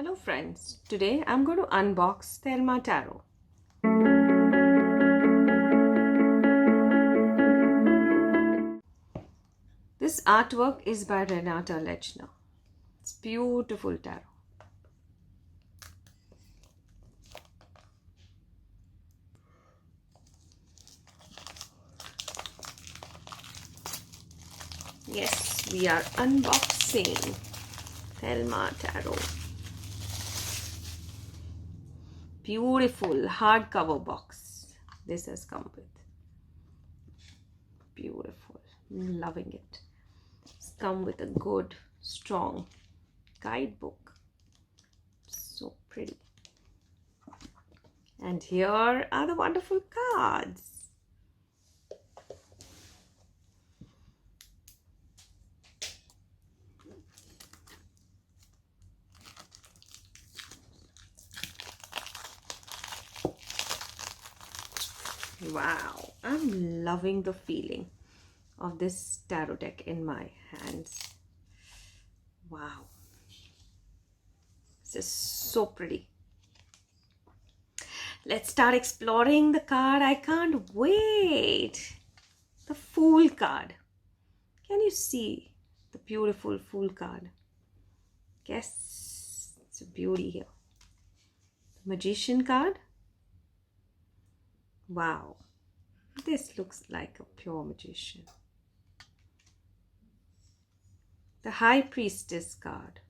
Hello friends, today I'm going to unbox Thelema Tarot. This artwork is by Renata Lechner. It's beautiful tarot. Yes, we are unboxing Thelema Tarot. Beautiful hardcover box this has come with. Beautiful, I'm loving it. It's come with a good, strong guidebook. So pretty. And here are the wonderful cards. Wow, I'm loving the feeling of this tarot deck in my hands. Wow, this is so pretty. Let's start exploring the card. I can't wait. The Fool card. Can you see the beautiful Fool card? Yes, it's a beauty here. The Magician card. Wow, this looks like a pure magician. The High Priestess card.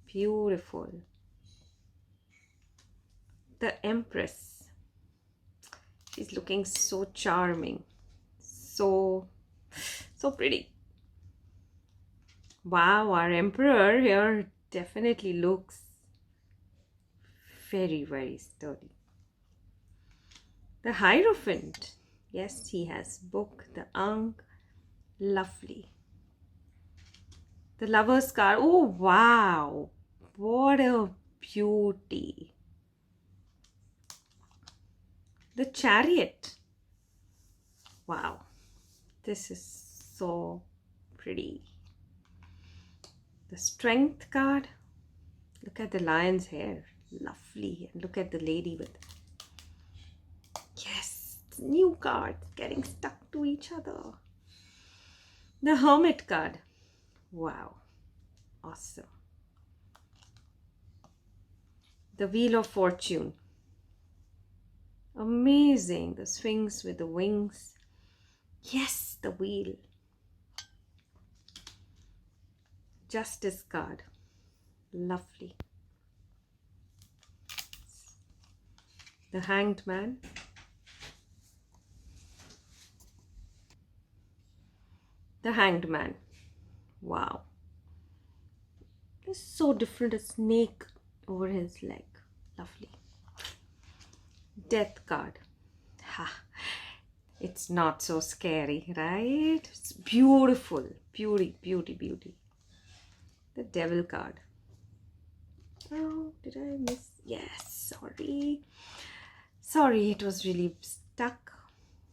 Beautiful. The Empress. She's looking so charming. So pretty. Wow, our Emperor here definitely looks very sturdy. The Hierophant. Yes, he has book. The Ankh. Lovely. The Lover's card. Oh, wow. What a beauty. The Chariot. Wow. This is so pretty. The Strength card. Look at the lion's hair. Lovely. And look at the lady with. Yes. New card. Getting stuck to each other. The Hermit card. Wow. Awesome. The Wheel of Fortune. Amazing. The Sphinx with the wings. Yes, the wheel. Justice card. Lovely. The Hanged Man. The Hanged Man. Wow. It's so different. A snake over his leg. Lovely. Death card. Ha. It's not so scary, right? It's beautiful. Beauty. The Devil card. Oh, did I miss? Yes, sorry, it was really stuck.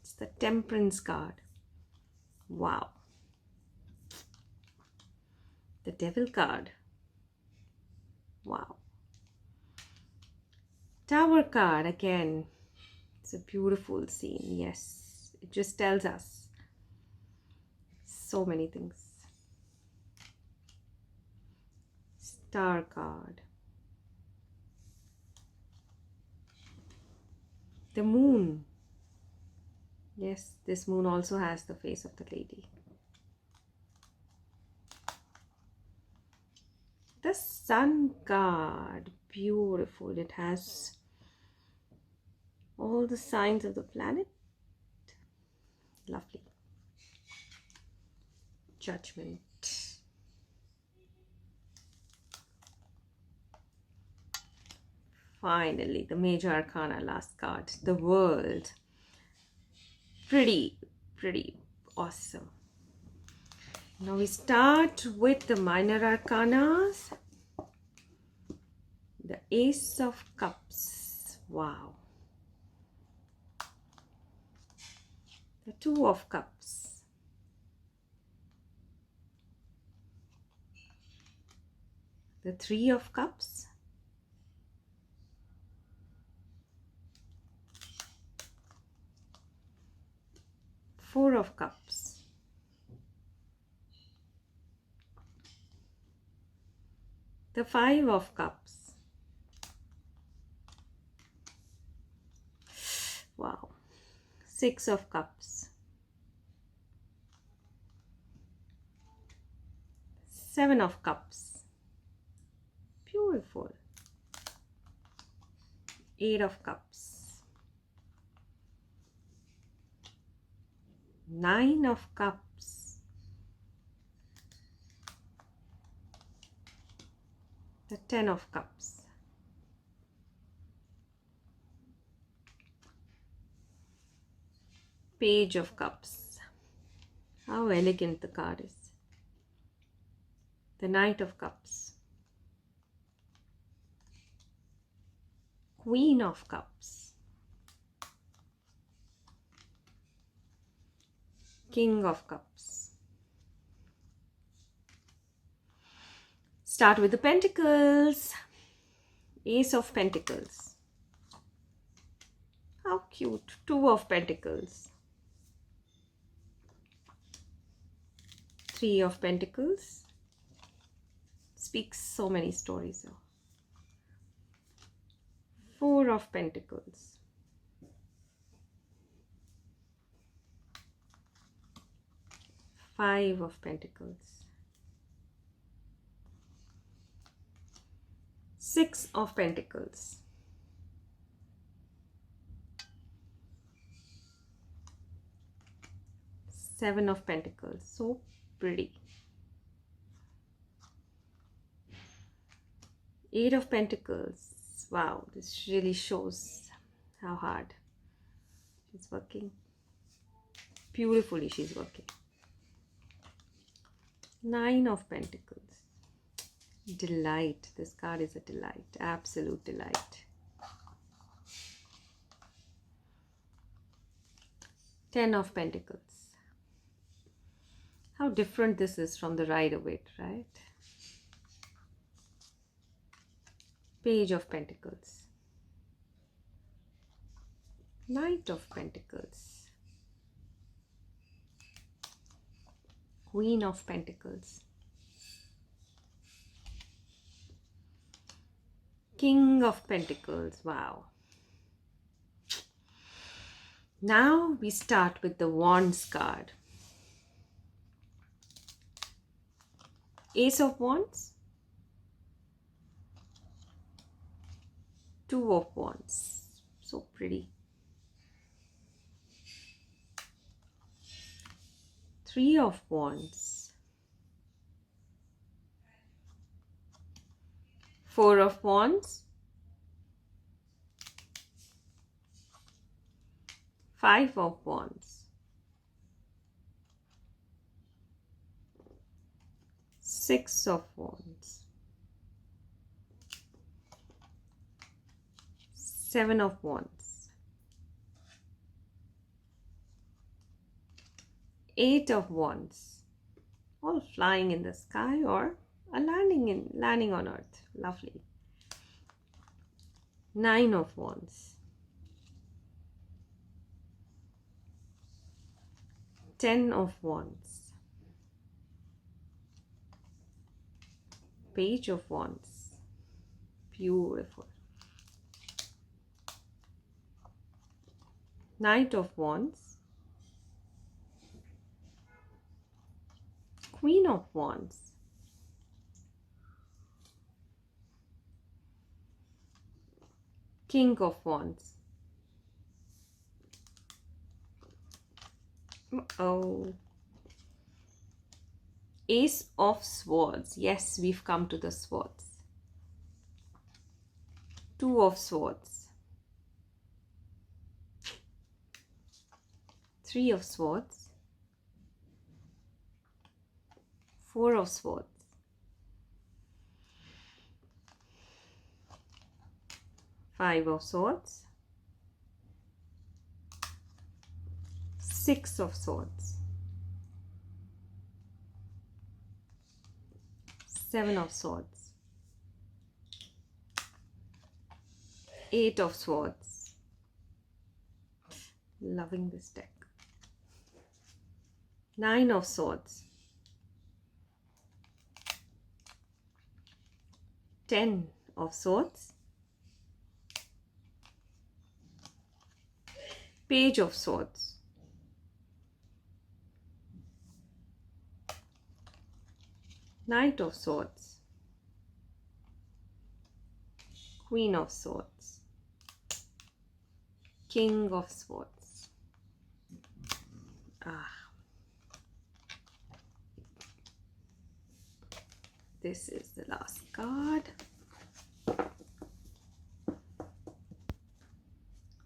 It's the Temperance card. Wow. The Devil card. Wow. Tower card again. It's a beautiful scene. Yes, it just tells us so many things. Star card. The Moon. Yes, this moon also has the face of the lady. The Sun card. Beautiful. It has all the signs of the planet. Lovely. Judgment. Finally, the Major Arcana last card. The World. Pretty awesome. Now we start with the Minor Arcanas. The Ace of Cups. Wow. The Two of Cups. The Three of Cups. Four of Cups. The Five of Cups. Wow. Six of Cups. Seven of Cups. Beautiful. Eight of Cups. Nine of Cups. The Ten of Cups. Page of Cups. How elegant the card is. The Knight of Cups. Queen of Cups. King of Cups. Start with the Pentacles. Ace of Pentacles. How cute. Two of Pentacles. Three of Pentacles. Speaks so many stories. Four of Pentacles. Five of Pentacles. Six of Pentacles. Seven of Pentacles. So pretty. Eight of Pentacles. Wow, this really shows how hard she's working. Beautifully she's working. Nine of Pentacles. Delight. This card is a delight. Absolute delight. 10 of Pentacles. How different this is from the Rider-Waite, right? Page of Pentacles. Knight of Pentacles. Queen of Pentacles. King of Pentacles. Wow. Now we start with the Wands card. Ace of Wands. Two of Wands. So pretty. Three of Wands. Four of Wands. Five of Wands. Six of Wands. Seven of Wands. Eight of Wands. All flying in the sky or landing on earth. Lovely. Nine of Wands. 10 of Wands. Page of Wands. Beautiful. Knight of Wands. Queen of Wands. King of Wands. Oh. Ace of Swords. Yes, we've come to the swords. Two of Swords. Three of Swords. Four of Swords. Five of Swords. Six of Swords. Seven of Swords. Eight of Swords. Loving this deck. Nine of Swords. 10 of Swords. Page of Swords. Knight of Swords. Queen of Swords. King of Swords. This is the last card.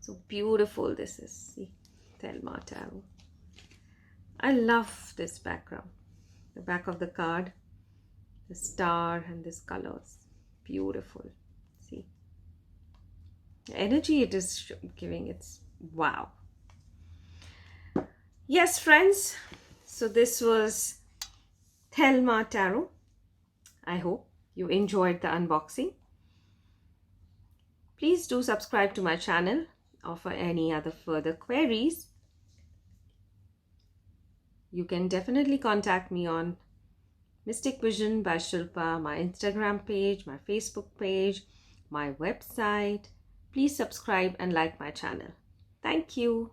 So beautiful this is. See, Thelema Tarot. I love this background. The back of the card, the star and this colors. Beautiful. See. The energy it is giving, it's wow. Yes, friends. So this was Thelema Tarot. I hope you enjoyed the unboxing. Please do subscribe to my channel or for any other further queries. You can definitely contact me on Mystic Vision by Shilpa, my Instagram page, my Facebook page, my website. Please subscribe and like my channel. Thank you.